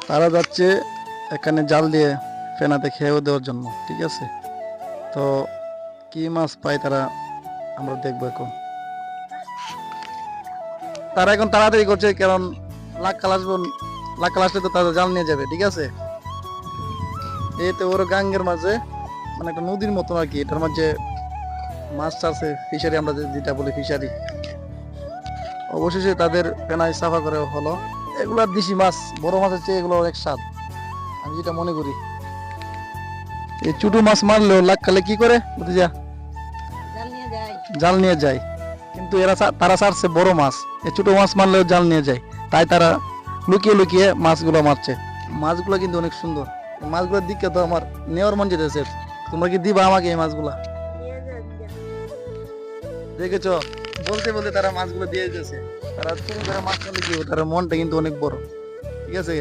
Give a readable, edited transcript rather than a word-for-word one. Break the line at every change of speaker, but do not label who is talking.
তারা যাচ্ছে এখানে জাল দিয়ে ফেনাতে খেয়েও দেওয়ার জন্য, ঠিক আছে। তো কি মাছ পায় তারা আমরা দেখবো এখন। তারা এখন তাড়াতাড়ি করছে, কারণ লাক্কাল আসবো, লাক্কাল আসলে তো তারা জাল নিয়ে যাবে, ঠিক আছে। এই তো ওর গাঙ্গের মাঝে, মানে একটা নদীর মতো আর কি, এটার মাঝে মাছ আছে, ফিশারি আমরা যেটা বলি ফিশারি। অবশেষে তাদের পেনায় সাফা করে হলো। এগুলার দেশি মাছ, বড় মাছের চেয়ে এগুলো অনেক স্বাদ, আমি যেটা মনে করি। এই ছোট মাছ মারলেও লাক্কালে কি করে বুঝিয়া জাল নিয়ে যায়, কিন্তু তারা ছাড়ছে বড় মাছ, এই ছোট মাছ মারলেও জাল নিয়ে যায়। তাই তারা লুকিয়ে লুকিয়ে মাছগুলো মারছে। মাছগুলো কিন্তু অনেক সুন্দর, মাছগুলোর দিকে তো আমার নেওয়ার মন যেতেছে। তোমরা কি দিবা আমাকে এই মাছগুলা? দেখেছো, বলতে বলতে তারা মাছগুলো দিয়ে দিতেছে। তারা চুরি করে মাছ নিলে কি হবে, তার মনটা কিন্তু অনেক বড়, ঠিক আছে।